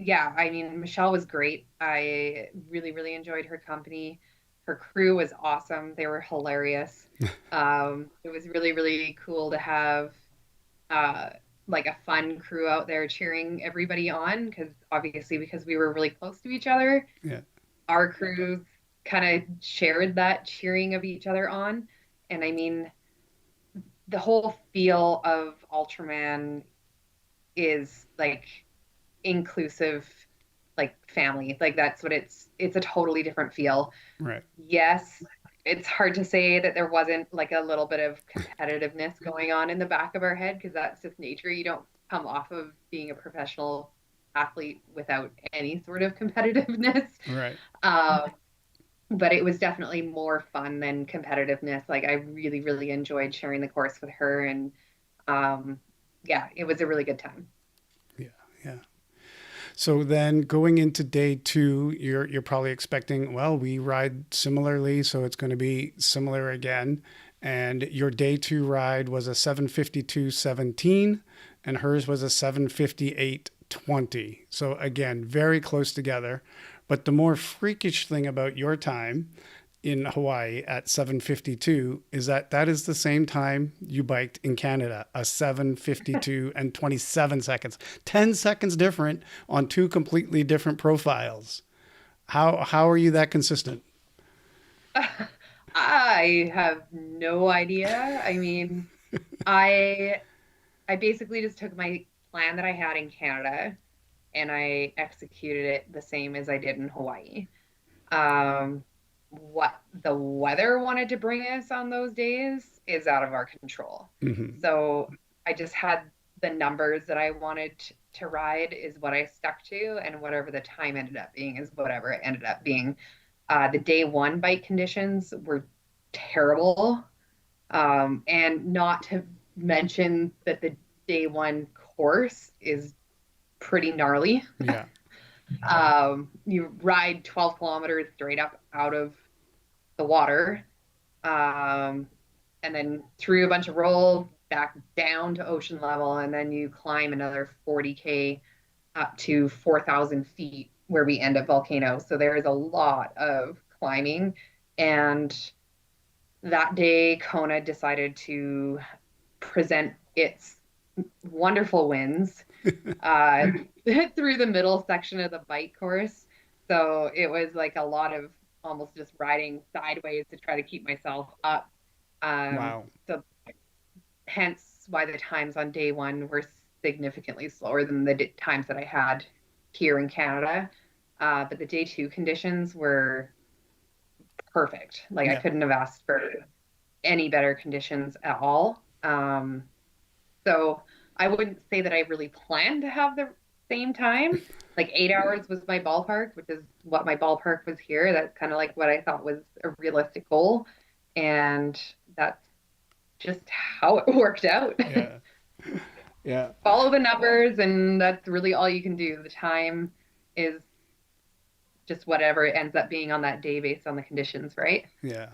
yeah, I mean, Michelle was great. I really, really enjoyed her company. Her crew was awesome. They were hilarious. It was really, really cool to have uh, like a fun crew out there cheering everybody on because obviously because we were really close to each other, Yeah. our crews kind of shared that cheering of each other on. And I mean, the whole feel of Ultraman is like inclusive, like family. Like that's what it's a totally different feel. Right. Yes, it's hard to say that there wasn't like a little bit of competitiveness going on in the back of our head because that's just nature. You don't come off of being a professional athlete without any sort of competitiveness. Right. Um, but it was definitely more fun than competitiveness. Like I really, really enjoyed sharing the course with her and um, yeah, it was a really good time. Yeah. Yeah. So then going into day two, you're probably expecting, well, we ride similarly, so it's going to be similar again. And your day two ride was a 7:52:17, and hers was a 7:58:20. So again, very close together. But the more freakish thing about your time in Hawaii at 7:52 is that that is the same time you biked in Canada, a 7:52 and 27 seconds. 10 seconds different on two completely different profiles. How are you that consistent? I have no idea. I mean, I I basically just took my plan that I had in Canada and I executed it the same as I did in Hawaii. Um, what the weather wanted to bring us on those days is out of our control. Mm-hmm. So I just had the numbers that I wanted to ride is what I stuck to, and whatever the time ended up being is whatever it ended up being. The day one bike conditions were terrible. And not to mention that the day one course is pretty gnarly. Yeah. You ride 12 kilometers straight up out of the water, um, and then through a bunch of rolls back down to ocean level, and then you climb another 40K up to 4,000 feet where we end at Volcano. So there is a lot of climbing. And that day, Kona decided to present its wonderful winds uh, through the middle section of the bike course. So it was like a lot of almost just riding sideways to try to keep myself up. Wow. So hence why the times on day one were significantly slower than the times that I had here in Canada. But the day two conditions were perfect. Like I Yeah. couldn't have asked for any better conditions at all. So I wouldn't say that I really planned to have the same time. Like 8 hours was my ballpark, which is what my ballpark was here. That's kind of like what I thought was a realistic goal. And that's just how it worked out. Yeah. Yeah. Follow the numbers, and that's really all you can do. The time is just whatever it ends up being on that day based on the conditions, right? Yeah.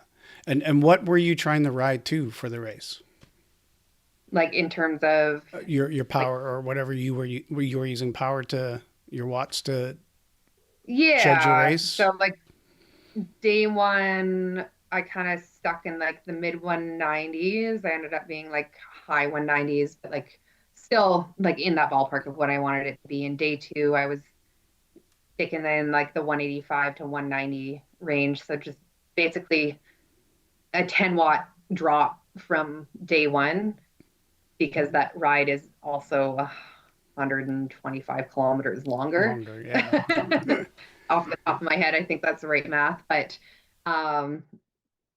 And what were you trying to ride to for the race? Like in terms of Your like, power or whatever you were using power to your watts to judge your yeah. race. So like day one, I kind of stuck in like the mid 190s. I ended up being like high 190s, but like still like in that ballpark of what I wanted it to be. In day two, I was sticking in like the 185 to 190 range. So just basically a 10-watt drop from day one because that ride is also 125 kilometers longer. Longer, yeah. Off the top of my head, I think that's the right math. But um,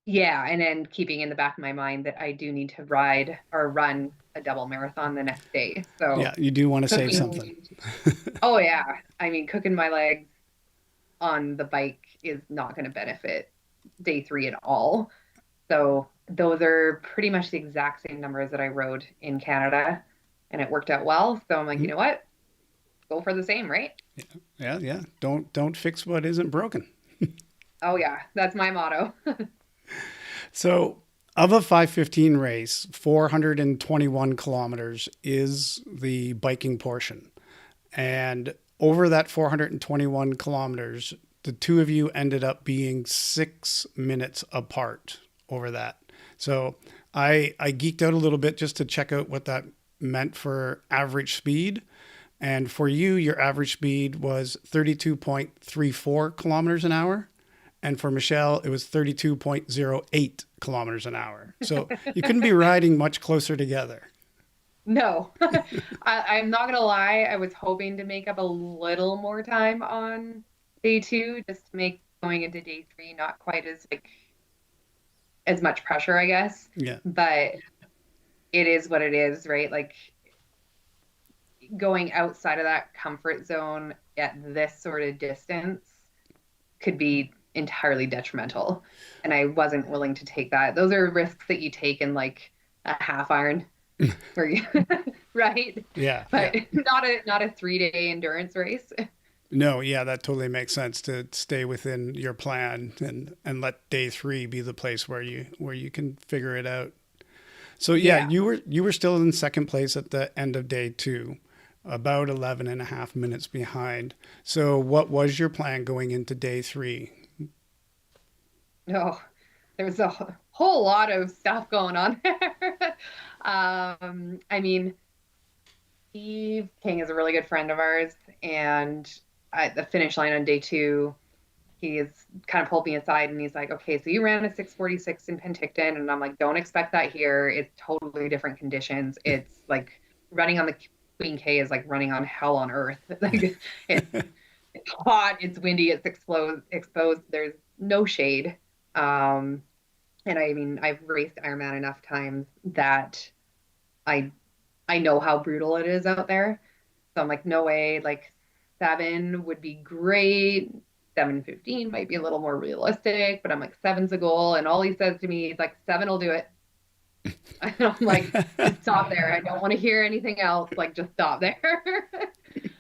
yeah, and then keeping in the back of my mind that I do need to ride or run a double marathon the next day. Yeah, So you do want to save something. cooking, oh yeah, I mean, cooking my legs on the bike is not going to benefit day three at all. So those are pretty much the exact same numbers that I rode in Canada, and it worked out well. So I'm like, you know what? Go for the same, right? Yeah, yeah. Don't fix what isn't broken. Oh yeah, that's my motto. So, of a 5:15 race, 421 kilometers is the biking portion. And over that 421 kilometers, the two of you ended up being 6 minutes apart over that. So I geeked out a little bit just to check out what that meant for average speed. And for you, your average speed was 32.34 kilometers an hour. And for Michelle, it was 32.08 kilometers an hour. So you couldn't be riding much closer together. No, I'm not gonna lie. I was hoping to make up a little more time on day two, just to make going into day three not quite as like as much pressure, I guess. Yeah. But it is what it is, right? Like going outside of that comfort zone at this sort of distance could be entirely detrimental. And I wasn't willing to take that. Those are risks that you take in like a half iron where you, right? Yeah. But Yeah. not a 3 day endurance race. No, yeah, that totally makes sense to stay within your plan and let day three be the place where you can figure it out. So yeah, Yeah. you were still in second place at the end of day two, about 11 and a half minutes behind. So what was your plan going into day three? No, there's a whole lot of stuff going on there. I mean, Steve King is a really good friend of ours, and at the finish line on day two, he's kind of pulled me aside and he's like, "Okay, so you ran a 6:46 in Penticton," and I'm like, "Don't expect that here. It's totally different conditions. It's like running on the Queen K is like running on hell on earth. Like it's it's hot, it's windy, it's exposed. There's no shade." Um, and I mean, I've raced Ironman enough times that I I know how brutal it is out there. So I'm like, no way, like 7 would be great. 7:15 might be a little more realistic, but I'm like, seven's a goal. And all he says to me is like, seven will do it. And I'm like, just stop there. I don't want to hear anything else. Like, just stop there.